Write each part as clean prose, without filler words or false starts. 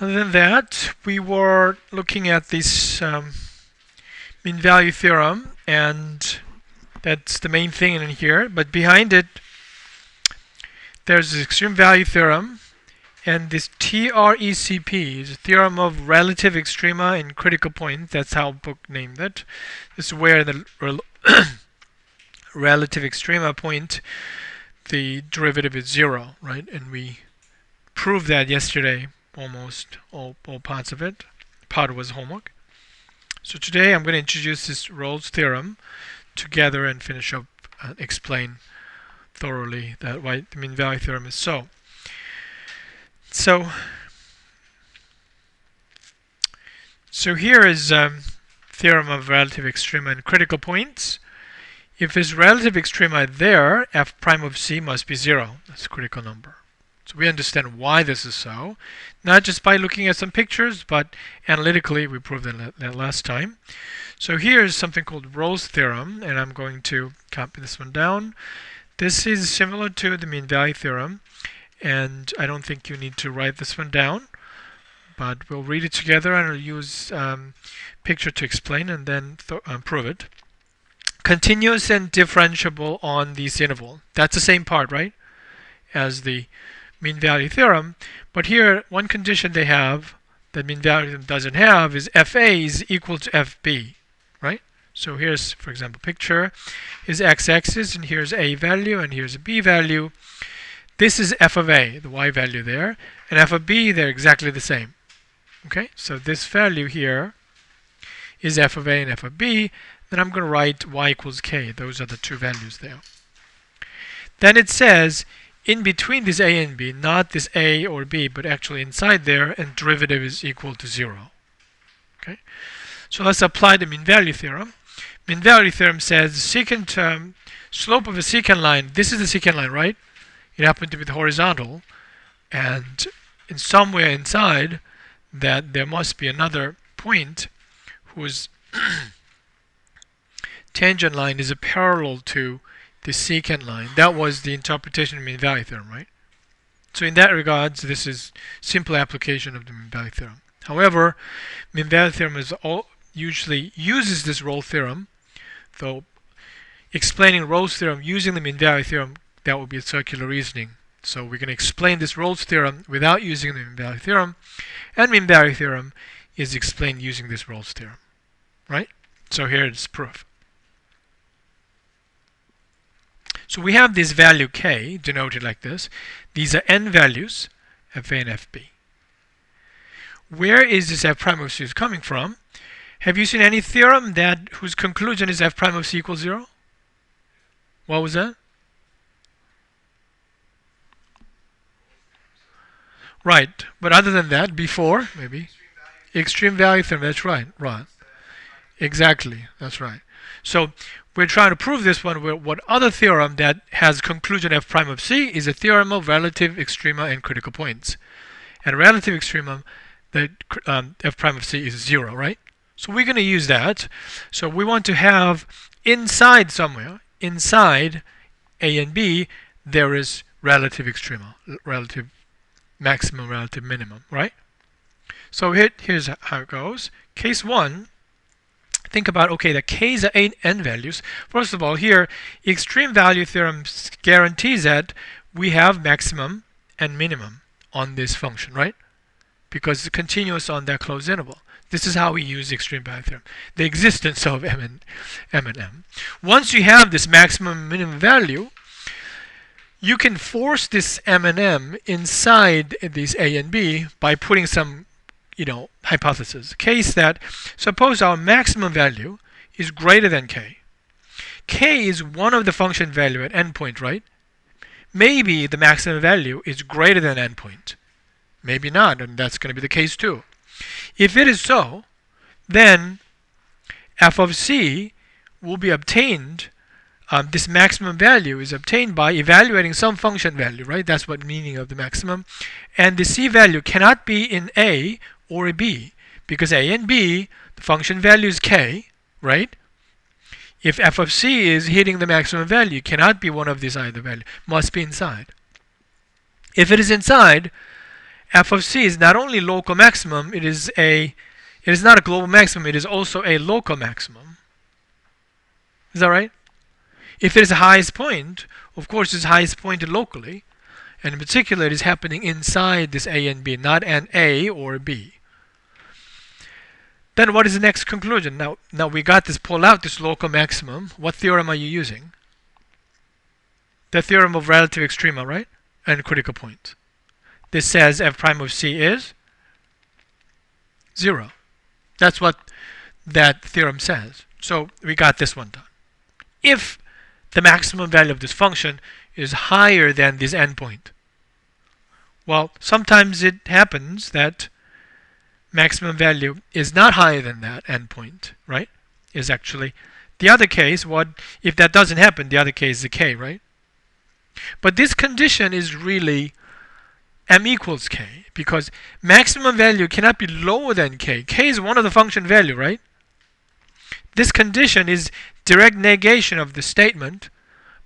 Other than that, we were looking at this mean value theorem, and that's the main thing in here. But behind it, there's this extreme value theorem, and this TRECP is a theorem of relative extrema in critical points. That's how book named it. This is where the relative extrema point, the derivative is 0, right? And we proved that yesterday, almost all parts of it. Part was homework. So today I'm going to introduce this Rolle's theorem together and finish up and explain thoroughly that why the mean value theorem is so. So here is theorem of relative extrema in critical points. If there's relative extrema there, f prime of c must be 0. That's a critical number. So we understand why this is so, not just by looking at some pictures, but analytically. We proved that last time. So here's something called Rolle's theorem, and I'm going to copy this one down. This is similar to the mean value theorem, and I don't think you need to write this one down, but we'll read it together and I'll use picture to explain and then prove it. Continuous and differentiable on this interval. That's the same part, right, as the mean value theorem. But here, one condition they have that mean value theorem doesn't have is FA is equal to FB, right? So here's, for example, picture is x-axis, and here's a value, and here's a b value. This is f of a, the y value there, and f of b, they're exactly the same. Okay, so this value here is f of a and f of b. Then I'm going to write y equals k. Those are the two values there. Then it says in between this a and b, not this a or b, but actually inside there, and derivative is equal to 0. Okay, so let's apply the mean value theorem. Mean value theorem says secant slope of a secant line. This is the secant line, right? It happened to be the horizontal, and in somewhere inside that there must be another point whose tangent line is a parallel to the secant line. That was the interpretation of mean value theorem, right? So in that regards, this is simple application of the mean value theorem. However, mean value theorem usually uses this Rolle theorem, though explaining Rolle's theorem using the mean value theorem, that would be a circular reasoning. So we're going to explain this Rolle's theorem without using the mean value theorem, and mean value theorem is explained using this Rolle's theorem, right? So here it's proof. So we have this value k denoted like this. These are n values, fa and fb. Where is this f prime of c coming from? Have you seen any theorem whose conclusion is f prime of c equals 0? What was that? Right, but other than that, before, maybe, extreme value theorem, that's right, right. Exactly, that's right. So we're trying to prove this one with what other theorem that has conclusion f prime of c is a theorem of relative extrema and critical points. And relative extrema, the f prime of c is 0, right? So we're going to use that. So we want to have inside somewhere, inside a and b, there is relative extrema, relative maximum, relative minimum, right? So here's how it goes. Case 1, think about, okay, the k's are n values. First of all, here, extreme value theorem guarantees that we have maximum and minimum on this function, right? Because it's continuous on that closed interval. This is how we use extreme value theorem. The existence of m and m. Once you have this maximum and minimum value, you can force this m and m inside these a and b by putting some, hypothesis. Case that, suppose our maximum value is greater than k. K is one of the function value at endpoint, right? Maybe the maximum value is greater than endpoint. Maybe not, and that's going to be the case too. If it is so, then f of c will be obtained. This maximum value is obtained by evaluating some function value, right? That's what meaning of the maximum. And the c value cannot be in a or a b, because a and b, the function value is k, right? If f of c is hitting the maximum value, it cannot be one of these either value. Must be inside. If it is inside, f of c is not only local maximum, it is not a global maximum, it is also a local maximum. Is that right? If it is the highest point, of course it's highest point locally, and in particular it is happening inside this a and b, not an a or b. Then what is the next conclusion? Now we got this, pull out this local maximum. What theorem are you using? The theorem of relative extrema, right? And critical point. This says f prime of c is 0. That's what that theorem says. So we got this one done. If the maximum value of this function is higher than this endpoint, well, sometimes it happens that maximum value is not higher than that endpoint, right? Is actually the other case. What if that doesn't happen? The other case is k, right? But this condition is really m equals k, because maximum value cannot be lower than k. K is one of the function value, right? This condition is direct negation of the statement,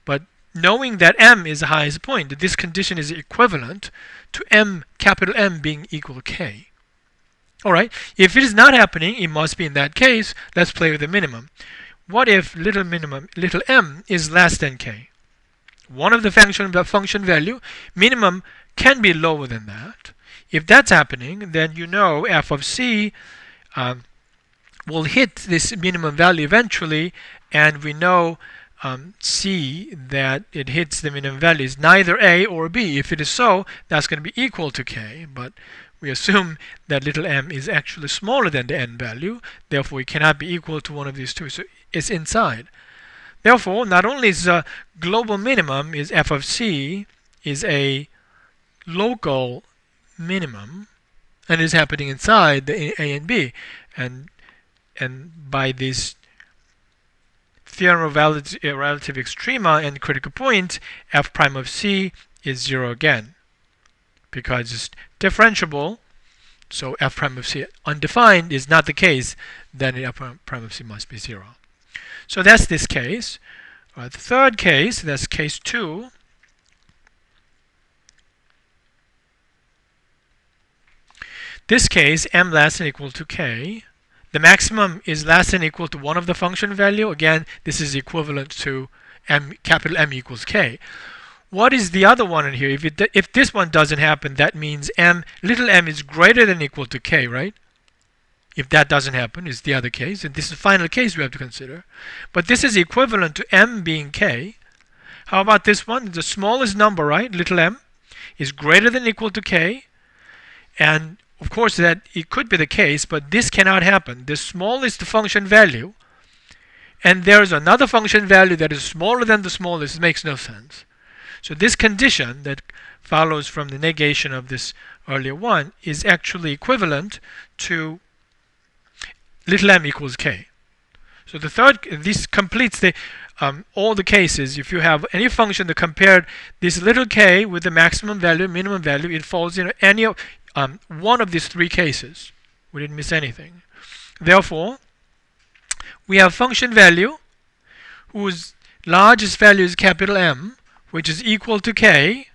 but knowing that m is the highest point, this condition is equivalent to m, capital M, being equal to k. Alright, if it is not happening, it must be in that case. Let's play with the minimum. What if little m is less than k? One of the function value, minimum, can be lower than that. If that's happening, then you know f of c will hit this minimum value eventually, and we know c, that it hits the minimum value is neither a or b. If it is so, that's going to be equal to k, but we assume that little m is actually smaller than the n value, therefore it cannot be equal to one of these two, so it's inside. Therefore, not only is the global minimum is f of c is a local minimum, and is happening inside the a and b, and by this theorem of relative extrema and critical point, f prime of c is 0 again, because it's differentiable. So f prime of c undefined is not the case, then f prime of c must be 0. So that's this case. The third case, that's case 2. This case, m less than or equal to k. The maximum is less than or equal to one of the function value. Again, this is equivalent to m, capital M equals k. What is the other one in here? If this one doesn't happen, that means little m is greater than or equal to k, right? If that doesn't happen, is the other case, and this is the final case we have to consider. But this is equivalent to m being k. How about this one? The smallest number, right? Little m is greater than or equal to k, and of course that it could be the case, but this cannot happen. The smallest function value, and there's another function value that is smaller than the smallest. It makes no sense. So this condition that follows from the negation of this earlier one is actually equivalent to little m equals k. So the third, this completes the all the cases. If you have any function that compared this little k with the maximum value, minimum value, it falls in any of one of these three cases. We didn't miss anything. Therefore, we have function value whose largest value is capital M, which is equal to k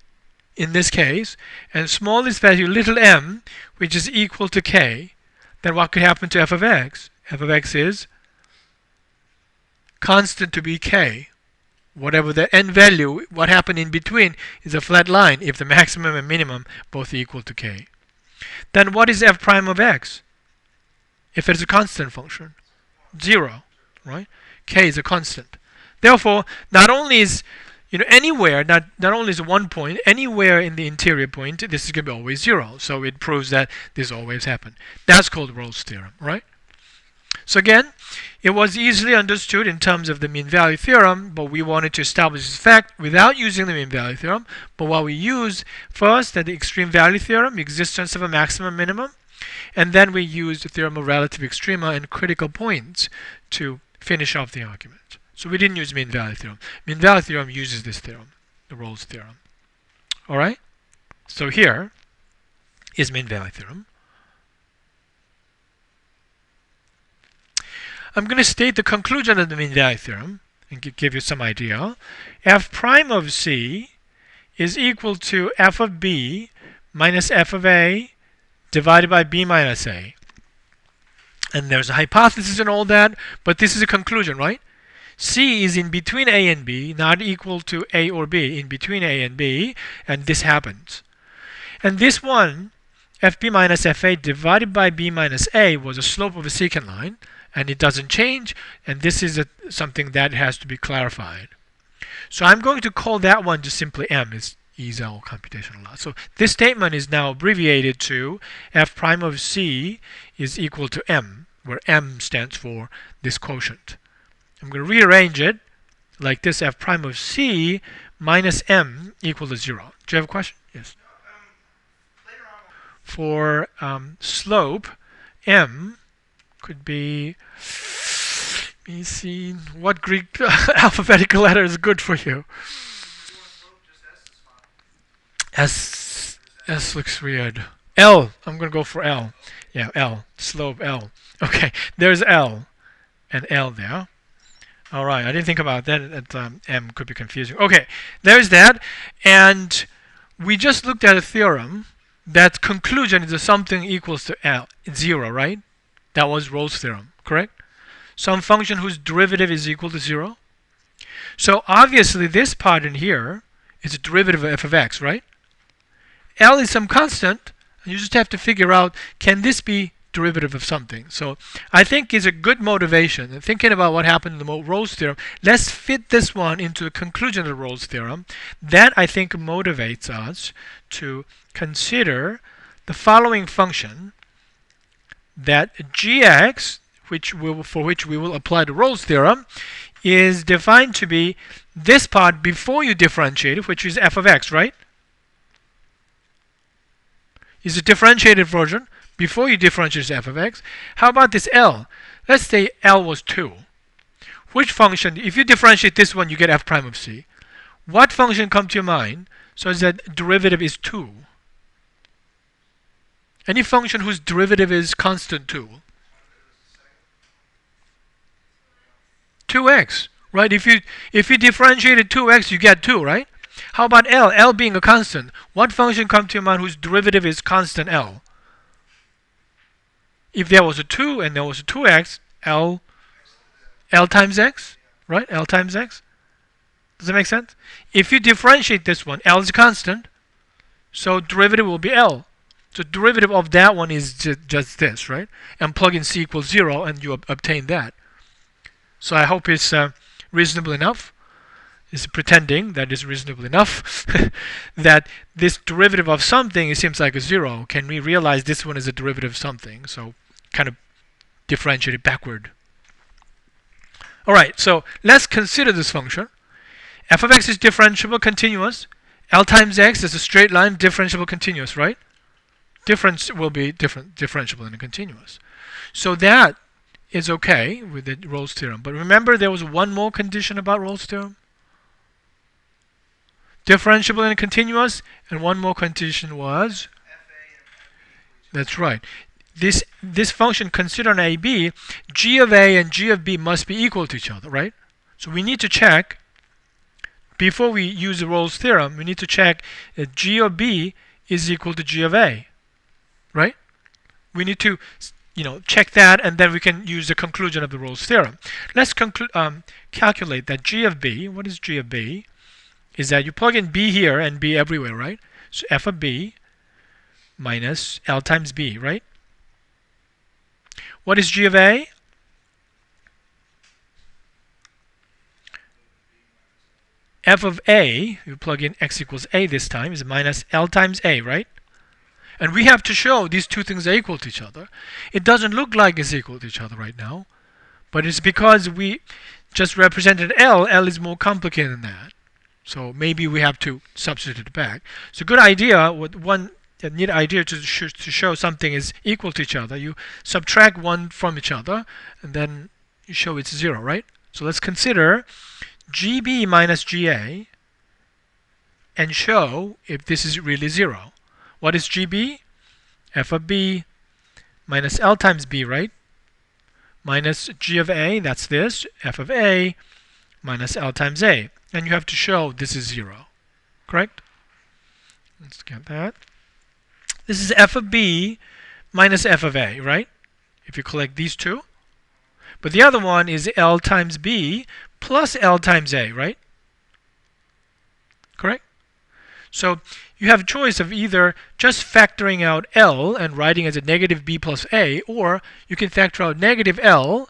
in this case, and smallest value little m, which is equal to k. Then what could happen to f of x? F of x is constant to be k. Whatever the n value, what happened in between is a flat line if the maximum and minimum both equal to k. Then what is f prime of x? If it's a constant function, 0, right? K is a constant. Therefore, not only is anywhere, not only is one point, anywhere in the interior point, this is going to be always 0. So it proves that this always happens. That's called Rolle's theorem, right? So again, it was easily understood in terms of the mean value theorem, but we wanted to establish this fact without using the mean value theorem. But what we use first, the extreme value theorem, existence of a maximum minimum, and then we use the theorem of relative extrema and critical points to finish off the argument. So we didn't use mean value theorem. Mean value theorem uses this theorem, the Rolle's theorem. All right? So here is mean value theorem. I'm going to state the conclusion of the mean value theorem and give you some idea. F prime of c is equal to f of b minus f of a divided by b minus a. And there's a hypothesis and all that, but this is a conclusion, right? C is in between a and b, not equal to a or b, in between a and b, and this happens. And this one, fb minus fa divided by b minus a, was a slope of a secant line, and it doesn't change, and this is something that has to be clarified. So I'm going to call that one just simply m. It's ease our computational lot. So this statement is now abbreviated to f prime of c is equal to m, where m stands for this quotient. I'm going to rearrange it like this: f prime of c minus m equal to 0. Do you have a question? Yes. For slope, m could be, let me see, what Greek alphabetical letter is good for you? S looks weird. L. I'm going to go for L. Yeah, L. Slope L. Okay, there's L and L there. All right, I didn't think about that. M could be confusing. Okay, there's that. And we just looked at a theorem that conclusion is that something equals to L, 0, right? That was Rolle's theorem, correct? Some function whose derivative is equal to 0. So obviously this part in here is a derivative of f of x, right? L is some constant, and you just have to figure out, can this be derivative of something? So I think it's a good motivation. Thinking about what happened in the Rolle's theorem, let's fit this one into the conclusion of Rolle's theorem. That, I think, motivates us to consider the following function, that gx, for which we will apply the Rolle's theorem, is defined to be this part before you differentiate it, which is f of x, right? Is a differentiated version before you differentiate f of x. How about this L? Let's say L was 2. Which function, if you differentiate this one, you get f prime of c. What function comes to your mind so that derivative is 2? Any function whose derivative is constant 2. 2x, right? If you differentiated 2x, you get 2, right? How about L? L being a constant. What function comes to your mind whose derivative is constant L? If there was a 2 and there was a 2x, L times x, right? L times x. Does that make sense? If you differentiate this one, L is a constant, so derivative will be L. So derivative of that one is just this, right? And plug in c equals 0 and you obtain that. So I hope it's reasonable enough. It's pretending that it's reasonable enough that this derivative of something, it seems like a 0. Can we realize this one is a derivative of something? So kind of differentiate it backward. All right, so let's consider this function. F of x is differentiable continuous. L times x is a straight line differentiable continuous, right? Difference will be differentiable and continuous. So that is okay with the Rolle's theorem. But remember, there was one more condition about Rolle's theorem. Differentiable and continuous, and one more condition was, that's right, this function considered an AB, g of a and g of b must be equal to each other, right? So we need to check, before we use the Rolle's theorem, we need to check that g of b is equal to g of a, right? We need to check that, and then we can use the conclusion of the Rolle's theorem. Let's calculate that g of b. What is g of b? Is that you plug in b here and b everywhere, right? So f of b minus L times b, right? What is g of a? F of a, you plug in x equals a this time, is minus L times a, right? And we have to show these two things are equal to each other. It doesn't look like it's equal to each other right now, but it's because we just represented L. L is more complicated than that. So maybe we have to substitute it back. So good idea, a neat idea to show something is equal to each other. You subtract one from each other, and then you show it's 0, right? So let's consider GB minus GA and show if this is really 0. What is GB? F of b minus L times b, right? Minus g of a, that's this, f of a minus L times a. And you have to show this is 0. Correct? Let's get that. This is f of b minus f of a, right? If you collect these two. But the other one is L times b plus L times a, right? Correct? So you have a choice of either just factoring out L and writing as a negative b plus a, or you can factor out negative L,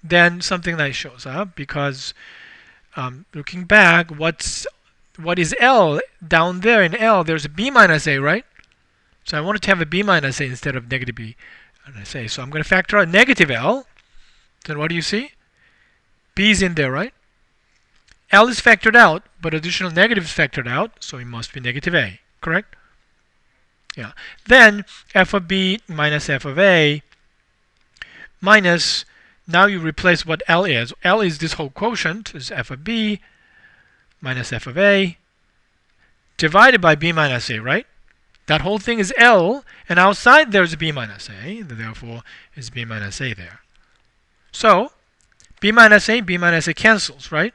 then something nice shows up, because looking back, what is L down there in L? There's a b minus a, right? So I wanted to have a b minus a instead of negative b minus a. So I'm going to factor out negative L. Then what do you see? B is in there, right? L is factored out, but additional negative is factored out, so it must be negative a, correct? Yeah. Then f of b minus f of a minus, now you replace what L is. L is this whole quotient, is f of b minus f of a divided by b minus a, right? That whole thing is L, and outside there's b minus a, therefore is b minus a there. So b minus a cancels, right?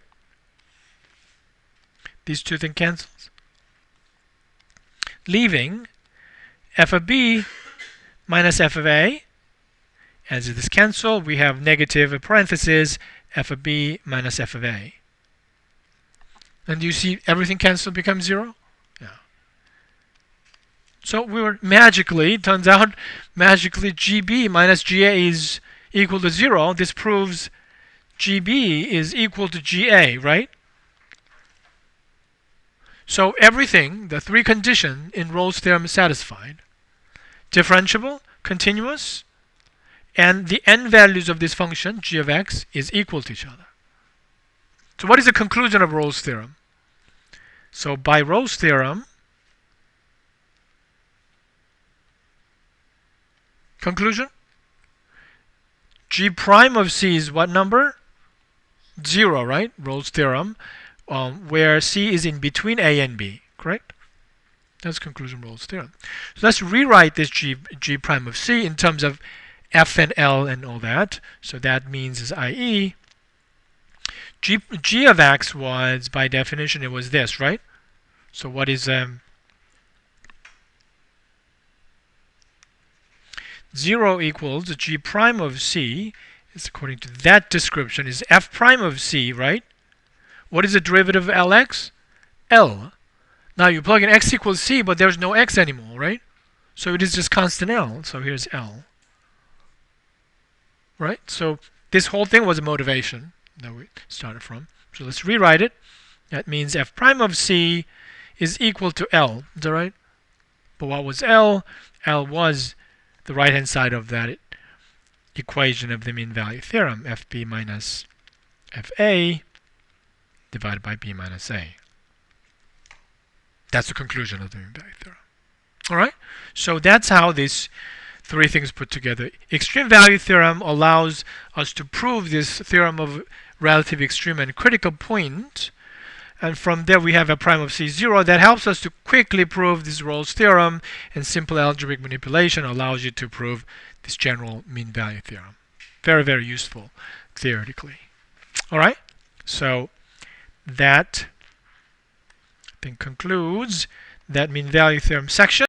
These two things cancels, leaving f of b minus f of a. As it is cancelled, we have negative parenthesis f of b minus f of a. And do you see everything cancelled becomes 0? Yeah. So we were magically, turns out, magically GB minus GA is equal to 0. This proves GB is equal to GA, right? So everything, the three conditions in Rolle's theorem is satisfied. Differentiable, continuous, and the n values of this function, g of x, is equal to each other. So what is the conclusion of Rolle's theorem? So by Rolle's theorem, conclusion, g prime of c is what number? 0, right? Rolle's theorem, where c is in between a and b, correct? That's conclusion of Rolle's theorem. So let's rewrite this g prime of c in terms of f and L and all that. So that means is i.e. G of x was, by definition, it was this, right? So what is 0 equals g prime of c is, according to that description, is f prime of c, right? What is the derivative of Lx? L. Now you plug in x equals c, but there's no x anymore, right? So it is just constant L. So here's L. Right? So this whole thing was a motivation that we started from. So let's rewrite it. That means f prime of c is equal to L. Is that right? But what was L? L was the right-hand side of that equation of the mean value theorem, fb minus fa divided by b minus a. That's the conclusion of the mean value theorem. All right? So that's how these three things put together. Extreme value theorem allows us to prove this theorem of relative extreme and critical point. And from there we have a prime of c0 that helps us to quickly prove this Rolle's theorem, and simple algebraic manipulation allows you to prove this general mean value theorem. Very, very useful theoretically. All right? So that, I think, concludes that mean value theorem section.